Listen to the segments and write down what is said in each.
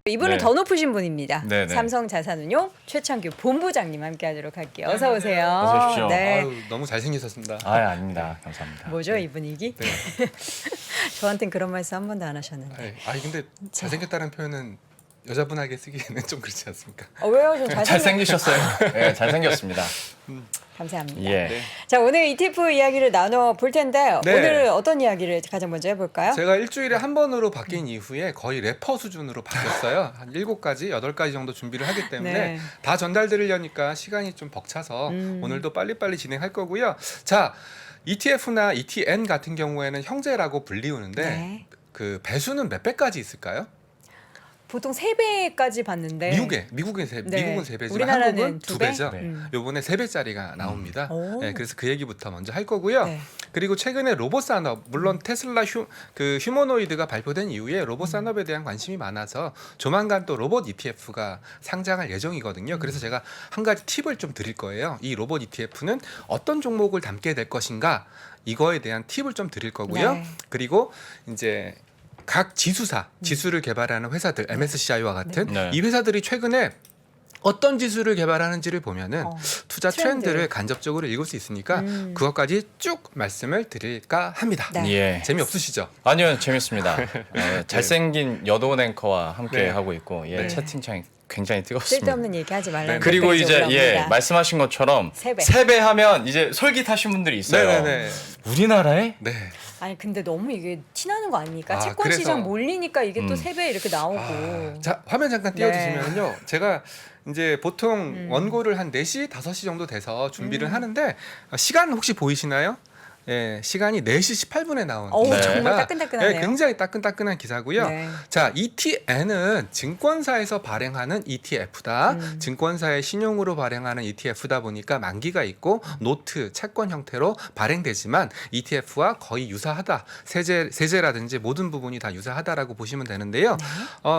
이분은 네. 더 높으신 분입니다. 네네. 삼성자산운용 최창규 본부장님 함께하도록 할게요. 어서 오세요. 어서 오십시오. 네. 아유, 너무 잘생기셨습니다. 아닙니다. 감사합니다. 뭐죠 이 분위기? 네. 저한텐 그런 말씀 한 번도 안 하셨는데. 근데 잘생겼다는 표현은 여자분에게 쓰기에는 좀 그렇지 않습니까? 왜요? 좀 잘생기셨어요. 네, 잘생겼습니다. 감사합니다. 예. 네. 자, 오늘 ETF 이야기를 나눠 볼 텐데 네. 오늘 어떤 이야기를 가장 먼저 해볼까요? 제가 일주일에 한 번으로 바뀐 이후에 거의 래퍼 수준으로 바뀌었어요. 한 7가지, 8가지 정도 준비를 하기 때문에 네. 다 전달드리려니까 시간이 좀 벅차서 오늘도 빨리빨리 진행할 거고요. 자, ETF나 ETN 같은 경우에는 형제라고 불리우는데 네. 그 배수는 몇 배까지 있을까요? 보통 3배까지 봤는데 미국은 네. 3배지만 우리나라는 한국은 두 2배죠. 배? 요번에 3배짜리가 나옵니다. 오. 네, 그래서 그 얘기부터 먼저 할 거고요. 네. 그리고 최근에 로봇 산업, 물론 테슬라 휴머노이드가 발표된 이후에 로봇 산업에 대한 관심이 많아서 조만간 또 로봇 ETF가 상장할 예정이거든요. 그래서 제가 한 가지 팁을 좀 드릴 거예요. 이 로봇 ETF는 어떤 종목을 담게 될 것인가, 이거에 대한 팁을 좀 드릴 거고요. 네. 그리고 이제 각 지수를 개발하는 회사들, MSCI와 같은 네. 이 회사들이 최근에 어떤 지수를 개발하는지를 보면은 투자 트렌드를 간접적으로 읽을 수 있으니까 그것까지 쭉 말씀을 드릴까 합니다. 네. 예. 재미없으시죠? 아니요, 재밌습니다. 잘생긴 여도원 앵커와 함께 네. 하고 있고 네. 채팅창이 굉장히 뜨겁습니다. 쓸데없는 얘기 하지 말라는 그리고 댓글이 이제 올라옵니다. 말씀하신 것처럼 세 배. 3배 하면 이제 솔깃하신 분들이 있어요. 네네네. 우리나라에 네. 아니 근데 너무 이게 티나는 거 아닙니까? 아, 채권 그래서- 시장 몰리니까 이게 또 3배 이렇게 나오고. 자, 화면 잠깐 띄워주시면요. 제가 이제 보통 원고를 한 4시, 5시 정도 돼서 준비를 하는데 시간 혹시 보이시나요? 예, 시간이 4시 18분에 나온 어우, 네. 정말 따끈따끈하네요. 예, 굉장히 따끈따끈한 기사고요. 네. 자, ETN은 증권사에서 발행하는 ETF다. 증권사의 신용으로 발행하는 ETF다 보니까 만기가 있고 노트, 채권 형태로 발행되지만 ETF와 거의 유사하다. 세제라든지 모든 부분이 다 유사하다라고 보시면 되는데요.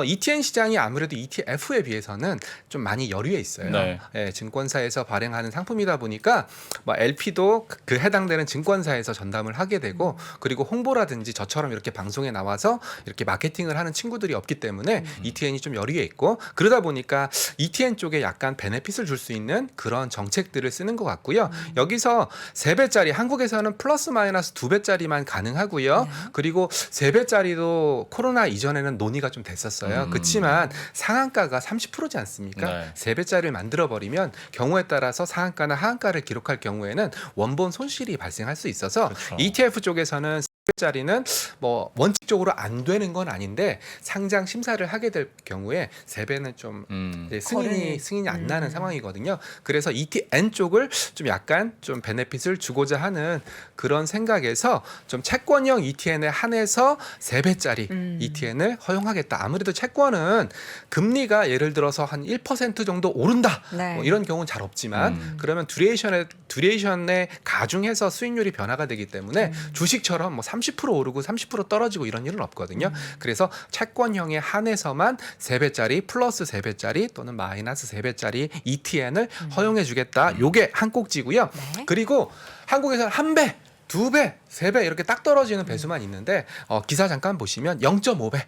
ETN 시장이 아무래도 ETF에 비해서는 좀 많이 여류해 있어요. 네. 예, 증권사에서 발행하는 상품이다 보니까 뭐 LP도 그 해당되는 증권사에서 전담을 하게 되고 그리고 홍보라든지 저처럼 이렇게 방송에 나와서 이렇게 마케팅을 하는 친구들이 없기 때문에 ETN이 좀 여류해 있고 그러다 보니까 ETN 쪽에 약간 베네핏을 줄 수 있는 그런 정책들을 쓰는 것 같고요. 여기서 3배짜리 한국에서는 플러스 마이너스 2배짜리만 가능하고요. 그리고 3배짜리도 코로나 이전에는 논의가 좀 됐었어요. 그렇지만 상한가가 30%지 않습니까? 네. 3배짜리를 만들어 버리면 경우에 따라서 상한가나 하한가를 기록할 경우에는 원본 손실이 발생할 수 있어서 그렇죠. ETF 쪽에서는 3배짜리는 뭐 원칙적으로 안 되는 건 아닌데 상장 심사를 하게 될 경우에 3배는 좀 이제 승인이 안 나는 상황이거든요. 그래서 ETN 쪽을 좀 약간 좀 베네핏을 주고자 하는 그런 생각에서 좀 채권형 ETN에 한해서 3배짜리 ETN을 허용하겠다. 아무래도 채권은 금리가 예를 들어서 한 1% 정도 오른다. 네. 뭐 이런 경우는 잘 없지만 그러면 듀레이션에 가중해서 수익률이 변화가 되기 때문에 주식처럼 뭐 30% 오르고 30% 떨어지고 이런 일은 없거든요. 그래서 채권형에 한해서만 3배짜리 플러스 3배짜리 또는 마이너스 3배짜리 ETN을 허용해 주겠다. 요게 한 꼭지고요. 네. 그리고 한국에서는 1배, 2배, 3배 이렇게 딱 떨어지는 배수만 있는데 기사 잠깐 보시면 0.5배.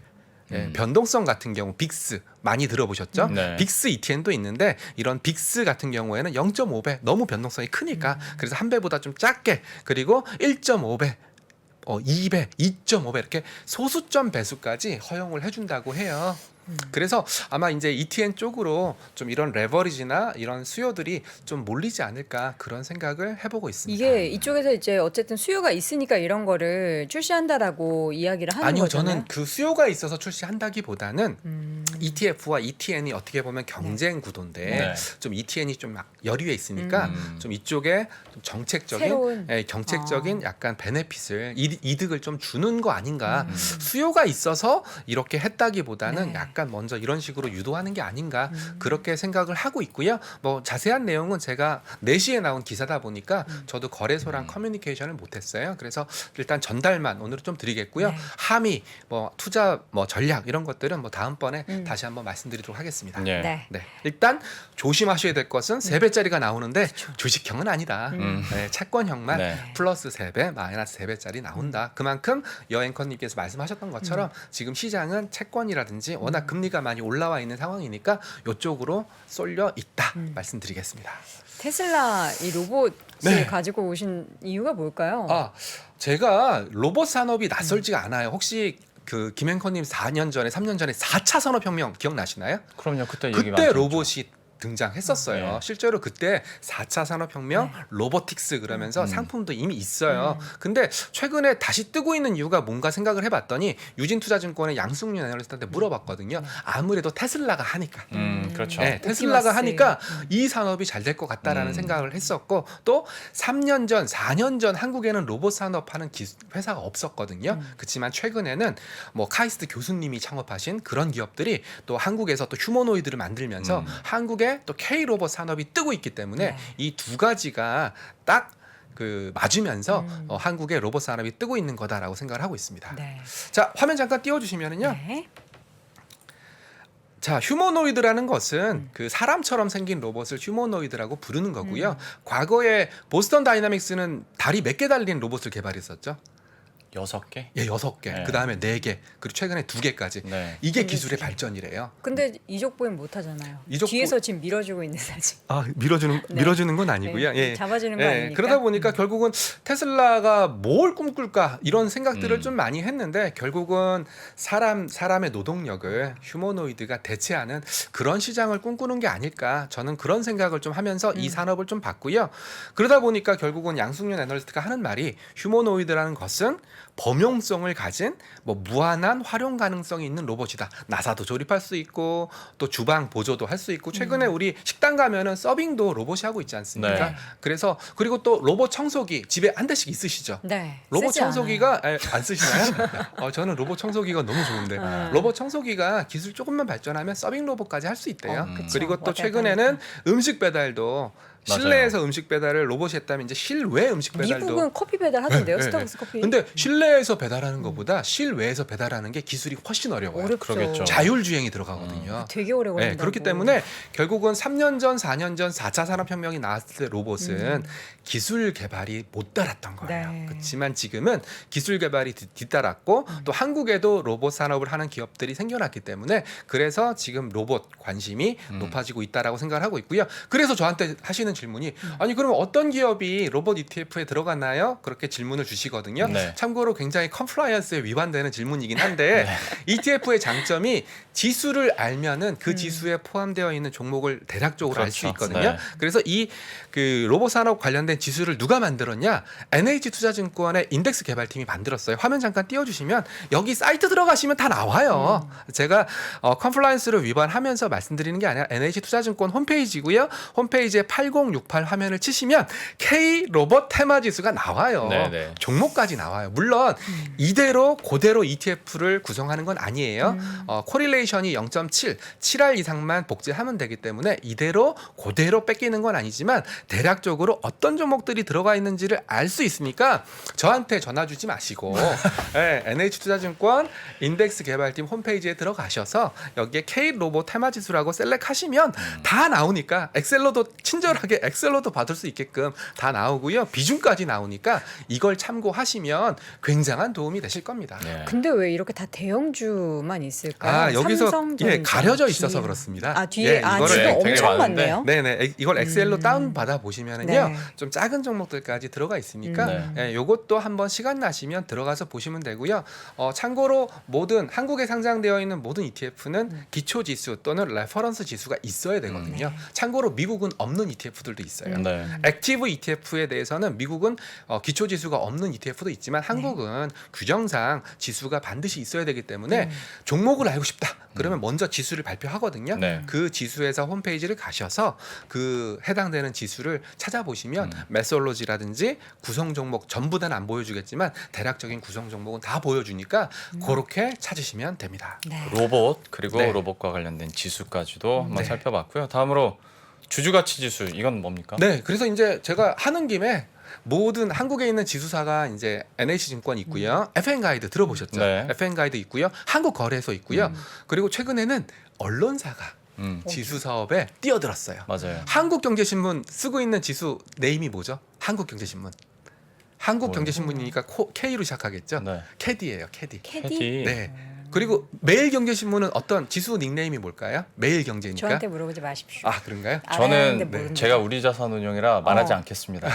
예, 변동성 같은 경우 빅스 많이 들어보셨죠? 네. 빅스 ETN도 있는데 이런 빅스 같은 경우에는 0.5배 너무 변동성이 크니까 그래서 1배보다 좀 작게 그리고 1.5배 2배, 2.5배 이렇게 소수점 배수까지 허용을 해준다고 해요. 그래서 아마 이제 ETN 쪽으로 좀 이런 레버리지나 이런 수요들이 좀 몰리지 않을까 그런 생각을 해보고 있습니다. 이게 이쪽에서 이제 어쨌든 수요가 있으니까 이런 거를 출시한다라고 이야기를 하는 아니요, 거잖아요. 저는 그 수요가 있어서 출시한다기보다는 ETF와 ETN이 어떻게 보면 경쟁 구도인데 네. 좀 ETN이 좀 막 여류해 있으니까 좀 이쪽에 좀 새로운? 정책적인 약간 베네핏을 이득을 좀 주는 거 아닌가. 수요가 있어서 이렇게 했다기보다는 네. 약간 먼저 이런 식으로 유도하는 게 아닌가 그렇게 생각을 하고 있고요. 뭐 자세한 내용은 제가 4시에 나온 기사다 보니까 저도 거래소랑 커뮤니케이션을 못했어요. 그래서 일단 전달만 오늘은 좀 드리겠고요. 네. 함의 뭐 투자 뭐 전략 이런 것들은 뭐 다음번에 다시 한번 말씀드리도록 하겠습니다. 예. 네. 네. 일단 조심하셔야 될 것은 3배짜리 2배짜리가 나오는데 주식형은 아니다. 네, 채권형만 네. 플러스 3배, 마이너스 3배짜리 나온다. 그만큼 여앵커님께서 말씀하셨던 것처럼 지금 시장은 채권이라든지 워낙 금리가 많이 올라와 있는 상황이니까 이쪽으로 쏠려 있다 말씀드리겠습니다. 테슬라 이 로봇을 네. 가지고 오신 이유가 뭘까요? 아, 제가 로봇 산업이 낯설지가 않아요. 혹시 그 김앵커님 4년 전에 3년 전에 4차 산업혁명 기억나시나요? 그럼요. 그때 얘기 많이 그때 들었죠. 로봇이 등장했었어요. 네. 실제로 그때 4차 산업혁명, 로보틱스 그러면서 상품도 이미 있어요. 근데 최근에 다시 뜨고 있는 이유가 뭔가 생각을 해봤더니 유진투자증권의 양승윤 애널리스트한테 물어봤거든요. 아무래도 테슬라가 하니까. 그렇죠. 네, 테슬라가 옵티머스. 하니까 이 산업이 잘 될 것 같다라는 생각을 했었고 또 3년 전, 4년 전 한국에는 로봇 산업하는 회사가 없었거든요. 그렇지만 최근에는 뭐 카이스트 교수님이 창업하신 그런 기업들이 또 한국에서 또 휴머노이드를 만들면서 한국에 또 K 로봇 산업이 뜨고 있기 때문에 네. 이 두 가지가 딱 그 맞으면서 한국의 로봇 산업이 뜨고 있는 거다라고 생각을 하고 있습니다. 네. 자, 화면 잠깐 띄워주시면은요. 네. 자, 휴머노이드라는 것은 그 사람처럼 생긴 로봇을 휴머노이드라고 부르는 거고요. 과거에 보스턴 다이나믹스는 다리 몇 개 달린 로봇을 개발했었죠. 6개? 예, 6개. 네. 그다음에 4개. 그리고 최근에 2개까지. 네. 이게 기술의 발전이래요. 근데 이족 보행 못 하잖아요. 이족 뒤에서 지금 밀어주고 있는 사진. 아, 밀어주는 건 아니고요. 네, 예. 잡아주는 거 예, 아니니까. 그러다 보니까 결국은 테슬라가 뭘 꿈꿀까 이런 생각들을 좀 많이 했는데 결국은 사람의 노동력을 휴머노이드가 대체하는 그런 시장을 꿈꾸는 게 아닐까 저는 그런 생각을 좀 하면서 이 산업을 좀 봤고요. 그러다 보니까 결국은 양승윤 애널리스트가 하는 말이 휴머노이드라는 것은 범용성을 가진 뭐 무한한 활용 가능성이 있는 로봇이다. 나사도 조립할 수 있고 또 주방 보조도 할 수 있고 최근에 우리 식당 가면은 서빙도 로봇이 하고 있지 않습니까? 네. 그래서 그리고 또 로봇 청소기 집에 한 대씩 있으시죠? 네. 로봇 쓰지 청소기가 안 쓰시나요? 저는 로봇 청소기가 너무 좋은데 로봇 청소기가 기술 조금만 발전하면 서빙 로봇까지 할 수 있대요. 그쵸. 그리고 또 와달달하니까. 최근에는 음식 배달도 맞아요. 실내에서 음식 배달을 로봇이 했다면 이제 실외 음식 배달도 미국은 커피 배달 하던데요. 네, 네, 스타벅스 커피. 근데 실내에서 배달하는 것보다 실외에서 배달하는 게 기술이 훨씬 어려워요. 어렵죠. 그러겠죠. 자율주행이 들어가거든요. 되게 오래 걸린다고. 네, 그렇기 때문에 결국은 3년 전, 4년 전 4차 산업혁명이 나왔을 때 로봇은 기술 개발이 못 따랐던 거예요. 네. 그렇지만 지금은 기술 개발이 뒤따랐고 또 한국에도 로봇 산업을 하는 기업들이 생겨났기 때문에 그래서 지금 로봇 관심이 높아지고 있다라고 생각을 하고 있고요. 그래서 저한테 하시는 질문이 아니 그러면 어떤 기업이 로봇 ETF에 들어갔나요? 그렇게 질문을 주시거든요. 네. 참고로 굉장히 컴플라이언스에 위반되는 질문이긴 한데 ETF의 장점이 지수를 알면은 그 지수에 포함되어 있는 종목을 대략적으로 알 수 그렇죠. 있거든요. 네. 그래서 이 그 로봇 산업 관련된 지수를 누가 만들었냐? NH투자증권의 인덱스 개발팀이 만들었어요. 화면 잠깐 띄워주시면 여기 사이트 들어가시면 다 나와요. 제가 컴플라이언스를 위반하면서 말씀드리는 게 아니라 NH투자증권 홈페이지고요. 홈페이지에 8068 화면을 치시면 K 로봇 테마 지수가 나와요. 네네. 종목까지 나와요. 물론 이대로 그대로 ETF를 구성하는 건 아니에요. 코릴레이션이 0.7, 7할 이상만 복제하면 되기 때문에 이대로 그대로 뺏기는 건 아니지만 대략적으로 어떤 종목들이 들어가 있는지를 알 수 있으니까 저한테 전화 주지 마시고 네, NH투자증권 인덱스 개발팀 홈페이지에 들어가셔서 여기에 K 로봇 테마 지수라고 셀렉하시면 다 나오니까 엑셀로도 친절하게 엑셀로도 받을 수 있게끔 다 나오고요. 비중까지 나오니까 이걸 참고하시면 굉장한 도움이 되실 겁니다. 네. 근데 왜 이렇게 다 대형주만 있을까요? 아, 여기서 삼성전자, 가려져 있어서 GM. 그렇습니다. 아 뒤에 이거를 지금 되게 엄청 많은데. 많네요. 네네 이걸 엑셀로 다운 받아 보시면은요 네. 좀 작은 종목들까지 들어가 있으니까 네. 요것도 한번 시간 나시면 들어가서 보시면 되고요. 참고로 모든 한국에 상장되어 있는 모든 ETF는 기초 지수 또는 레퍼런스 지수가 있어야 되거든요. 참고로 미국은 없는 ETF들도 있어요. 네. 액티브 ETF에 대해서는 미국은 기초 지수가 없는 ETF도 있지만 한국은 규정상 지수가 반드시 있어야 되기 때문에 종목을 알고 싶다. 그러면 먼저 지수를 발표하거든요. 네. 그 지수에서 홈페이지를 가셔서 그 해당되는 지수를 찾아보시면 메솔로지라든지 구성 종목 전부 다는 안 보여주겠지만 대략적인 구성 종목은 다 보여주니까 그렇게 찾으시면 됩니다. 네. 로봇 그리고 네. 로봇과 관련된 지수까지도 한번 네. 살펴봤고요. 다음으로 주주가치 지수 이건 뭡니까? 네, 그래서 이제 제가 하는 김에 모든 한국에 있는 지수사가 이제 NH증권 있고요, FN 가이드 들어보셨죠? 네. FN 가이드 있고요, 한국거래소 있고요, 그리고 최근에는 언론사가 지수 사업에 뛰어들었어요. 맞아요. 한국경제신문 쓰고 있는 지수 네임이 뭐죠? 한국경제신문. 한국경제신문이니까 K로 시작하겠죠. 네. 캐디예요, 캐디. 캐디? 네. 그리고 매일경제신문은 어떤 지수 닉네임이 뭘까요? 매일경제니까. 저한테 물어보지 마십시오. 아 그런가요? 알았는데 저는 모른다. 제가 우리자산운용이라 말하지 어. 않겠습니다.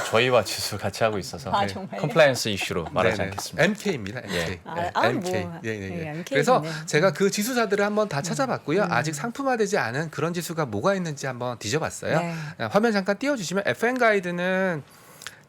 저희와 지수 같이 하고 있어서 아, 정말요? 컴플라이언스 이슈로 말하지 네네. 않겠습니다. MK입니다. MK. 예. MK. 뭐. 네, 네, 네, 네. MK 그래서 있네. 제가 그 지수사들을 한번 다 찾아봤고요. 아직 상품화되지 않은 그런 지수가 뭐가 있는지 한번 뒤져봤어요. 네. 화면 잠깐 띄워주시면 FN 가이드는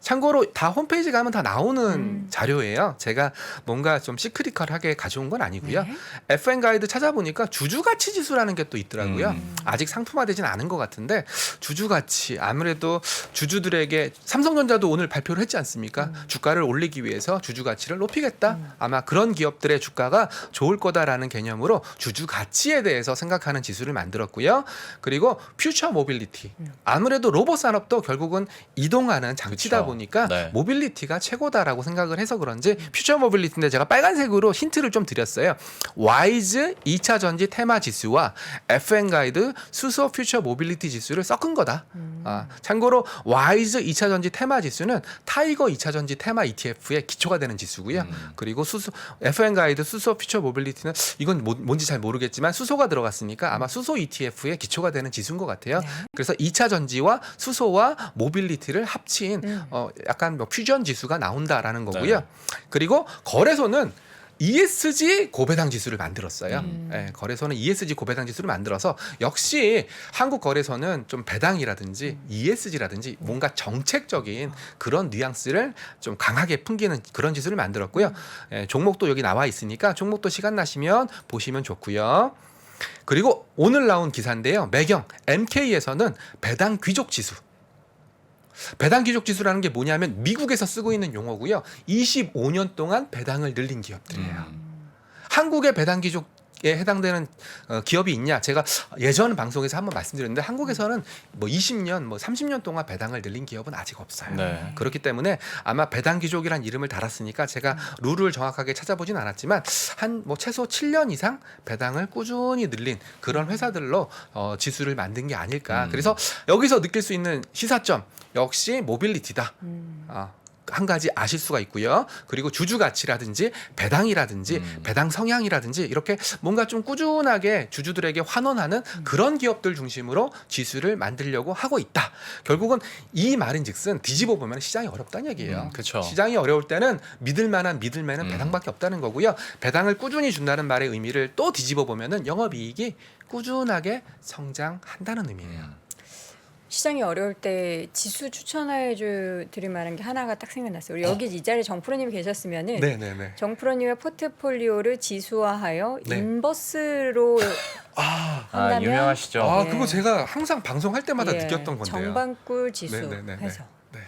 참고로 다 홈페이지 가면 다 나오는 자료예요. 제가 뭔가 좀 시크릿하게 가져온 건 아니고요. 네. FN 가이드 찾아보니까 주주가치 지수라는 게 또 있더라고요. 아직 상품화되진 않은 것 같은데 주주가치 아무래도 주주들에게 삼성전자도 오늘 발표를 했지 않습니까? 주가를 올리기 위해서 주주가치를 높이겠다. 아마 그런 기업들의 주가가 좋을 거다라는 개념으로 주주가치에 대해서 생각하는 지수를 만들었고요. 그리고 퓨처 모빌리티 아무래도 로봇 산업도 결국은 이동하는 장치다 그쵸. 보니까 네. 모빌리티가 최고다라고 생각을 해서 그런지 퓨처 모빌리티인데 제가 빨간색으로 힌트를 좀 드렸어요. 와이즈 2차 전지 테마 지수와 FN 가이드 수소 퓨처 모빌리티 지수를 섞은 거다. 참고로 와이즈 2차 전지 테마 지수는 타이거 2차 전지 테마 ETF의 기초가 되는 지수고요. 그리고 수소 FN 가이드 수소 퓨처 모빌리티는 이건 뭔지 잘 모르겠지만 수소가 들어갔으니까 아마 수소 ETF의 기초가 되는 지수인 것 같아요. 네. 그래서 2차 전지와 수소와 모빌리티를 합친 약간 뭐 퓨전 지수가 나온다라는 거고요. 네. 그리고 거래소는 ESG 고배당 지수를 만들었어요. 예, 거래소는 ESG 고배당 지수를 만들어서 역시 한국 거래소는 좀 배당이라든지 ESG라든지 뭔가 정책적인 그런 뉘앙스를 좀 강하게 풍기는 그런 지수를 만들었고요. 예, 종목도 여기 나와 있으니까 종목도 시간 나시면 보시면 좋고요. 그리고 오늘 나온 기사인데요. 매경 MK에서는 배당 귀족 지수. 배당 귀족 지수라는 게 뭐냐면 미국에서 쓰고 있는 용어고요. 25년 동안 배당을 늘린 기업들이에요. 한국의 배당 귀족에 해당되는 기업이 있냐? 제가 예전 방송에서 한번 말씀드렸는데 한국에서는 뭐 20년, 뭐 30년 동안 배당을 늘린 기업은 아직 없어요. 네. 그렇기 때문에 아마 배당 귀족이란 이름을 달았으니까 제가 룰을 정확하게 찾아보진 않았지만 한 뭐 최소 7년 이상 배당을 꾸준히 늘린 그런 회사들로 지수를 만든 게 아닐까. 그래서 여기서 느낄 수 있는 시사점 역시 모빌리티다. 한 가지 아실 수가 있고요. 그리고 주주 가치라든지 배당이라든지 배당 성향이라든지 이렇게 뭔가 좀 꾸준하게 주주들에게 환원하는 그런 기업들 중심으로 지수를 만들려고 하고 있다. 결국은 이 말인즉슨 뒤집어 보면 시장이 어렵다는 얘기예요. 그렇죠. 시장이 어려울 때는 믿을만한 배당밖에 없다는 거고요. 배당을 꾸준히 준다는 말의 의미를 또 뒤집어 보면은 영업이익이 꾸준하게 성장한다는 의미예요. 시장이 어려울 때 지수 추천해 드릴 만한 게 하나가 딱 생각났어요. 우리 여기 이 자리에 정프로님이 계셨으면은 네네네. 정프로님의 포트폴리오를 지수화하여 네. 인버스로 한다면 유명하시죠. 네. 그거 제가 항상 방송할 때마다 예, 느꼈던 건데요. 정반꿀 지수 네네네네. 해서 네.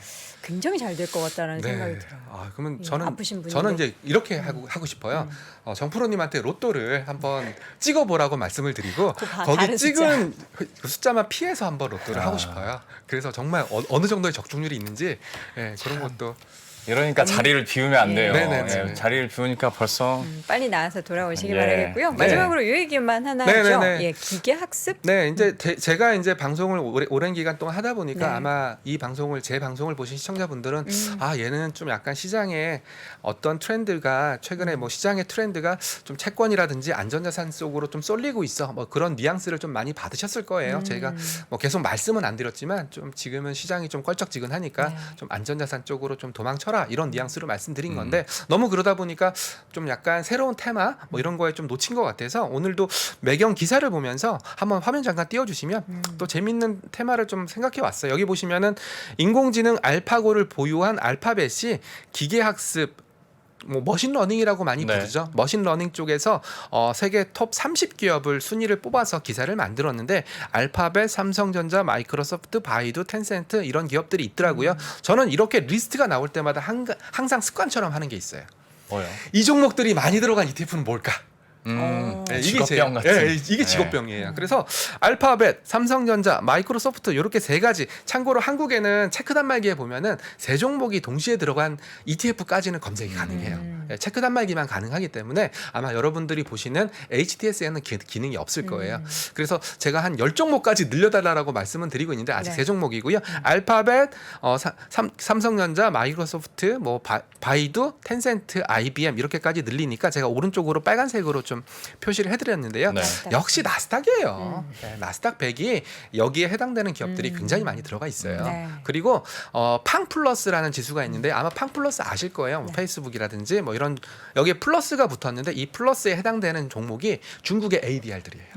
굉장히 잘 될 것 같다는 생각이 들어요. 그러면 예, 저는 아프신 분인데. 저는 이제 이렇게 하고 싶어요. 정프로님한테 로또를 한번 찍어보라고 말씀을 드리고 거기 다른 찍은 그 숫자만 피해서 한번 로또를 하고 싶어요. 그래서 정말 어느 정도의 적중률이 있는지 그런 것도 이러니까 자리를 비우면 안 돼요. 네네네. 예, 자리를 비우니까 벌써 빨리 나와서 돌아오시기 예. 바라겠고요. 네. 마지막으로 요 얘기만 하나 네네네. 하죠. 예, 기계 학습. 네, 이제 제가 이제 방송을 오랜 기간 동안 하다 보니까 네. 아마 제 방송을 보신 시청자분들은 얘는 좀 약간 시장에 어떤 트렌드가 최근에 뭐 시장의 트렌드가 좀 채권이라든지 안전자산 쪽으로 좀 쏠리고 있어. 뭐 그런 뉘앙스를 좀 많이 받으셨을 거예요. 제가 뭐 계속 말씀은 안 드렸지만 좀 지금은 시장이 좀 껄쩍지근하니까 네. 좀 안전자산 쪽으로 좀 도망쳐라 이런 뉘앙스로 말씀드린 건데 너무 그러다 보니까 좀 약간 새로운 테마 뭐 이런 거에 좀 놓친 것 같아서 오늘도 매경 기사를 보면서 한번 화면 잠깐 띄워주시면 또 재밌는 테마를 좀 생각해 왔어요. 여기 보시면은 인공지능 알파고를 보유한 알파벳이 기계학습 뭐 머신러닝이라고 많이 네. 부르죠. 머신러닝 쪽에서 세계 톱 30기업을 순위를 뽑아서 기사를 만들었는데 알파벳, 삼성전자, 마이크로소프트, 바이두, 텐센트 이런 기업들이 있더라고요. 저는 이렇게 리스트가 나올 때마다 항상 습관처럼 하는 게 있어요. 뭐요? 이 종목들이 많이 들어간 ETF는 뭘까? 직업병 같은. 이게 직업병이에요. 그래서 알파벳, 삼성전자, 마이크로소프트 이렇게 세 가지. 참고로 한국에는 체크 단말기에 보면은 세 종목이 동시에 들어간 ETF까지는 검색이 가능해요. 체크 단말기만 가능하기 때문에 아마 여러분들이 보시는 HTS에는 기능이 없을 거예요. 그래서 제가 한 10종목까지 늘려달라고 말씀은 드리고 있는데 아직 네. 3종목이고요. 알파벳, 삼성전자, 마이크로소프트, 뭐 바이두, 텐센트, IBM 이렇게까지 늘리니까 제가 오른쪽으로 빨간색으로 좀 표시를 해드렸는데요. 네. 역시 나스닥이에요. 네, 나스닥 100이 여기에 해당되는 기업들이 굉장히 많이 들어가 있어요. 네. 그리고 팡플러스라는 지수가 있는데 아마 팡플러스 아실 거예요. 뭐 페이스북이라든지 뭐 이런 여기에 플러스가 붙었는데 이 플러스에 해당되는 종목이 중국의 ADR들이에요.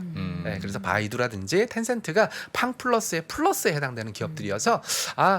네, 그래서 바이두라든지 텐센트가 팡플러스의 플러스에 해당되는 기업들이어서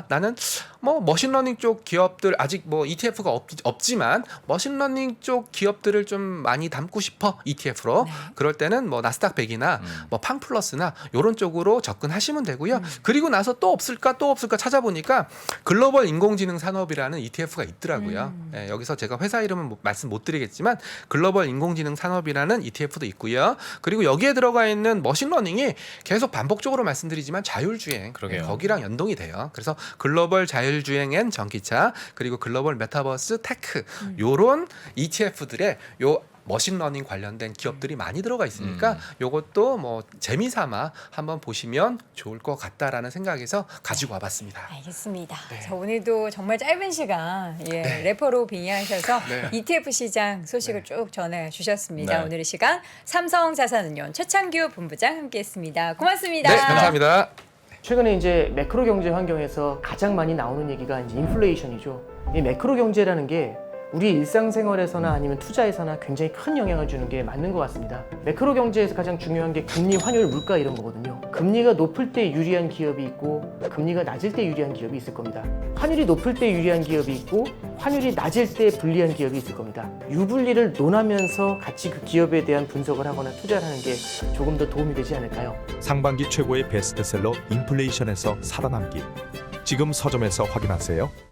나는 뭐 머신러닝 쪽 기업들 아직 뭐 ETF가 없지만 머신러닝 쪽 기업들을 좀 많이 담고 싶어 ETF로. 네. 그럴 때는 뭐 나스닥 100이나 뭐 팡플러스나 이런 쪽으로 접근하시면 되고요. 그리고 나서 또 없을까 찾아보니까 글로벌 인공지능 산업이라는 ETF가 있더라고요. 예, 여기서 제가 회사 이름은 말씀 못 드리겠지만 글로벌 인공지능 산업이라는 ETF도 있고요. 그리고 여기에 들어가 있는 머신러닝이 계속 반복적으로 말씀드리지만 자율주행 그러게요. 거기랑 연동이 돼요. 그래서 글로벌 자율주행엔 전기차 그리고 글로벌 메타버스 테크 요런 ETF들의 요 머신러닝 관련된 기업들이 많이 들어가 있으니까 요것도 뭐 재미삼아 한번 보시면 좋을 것 같다라는 생각에서 가지고 와봤습니다. 알겠습니다. 네. 자, 오늘도 정말 짧은 시간 네. 래퍼로 빙의하셔서 네. ETF 시장 소식을 쭉 전해주셨습니다. 네. 오늘 이 시간 삼성자산운용 최창규 본부장 함께했습니다. 고맙습니다. 네, 감사합니다. 최근에 이제 매크로 경제 환경에서 가장 많이 나오는 얘기가 이제 인플레이션이죠. 이 매크로 경제라는 게 우리 일상생활에서나 아니면 투자에서나 굉장히 큰 영향을 주는 게 맞는 것 같습니다. 매크로 경제에서 가장 중요한 게 금리, 환율, 물가 이런 거거든요. 금리가 높을 때 유리한 기업이 있고 금리가 낮을 때 유리한 기업이 있을 겁니다. 환율이 높을 때 유리한 기업이 있고 환율이 낮을 때 불리한 기업이 있을 겁니다. 유불리를 논하면서 같이 그 기업에 대한 분석을 하거나 투자를 하는 게 조금 더 도움이 되지 않을까요? 상반기 최고의 베스트셀러 인플레이션에서 살아남기. 지금 서점에서 확인하세요.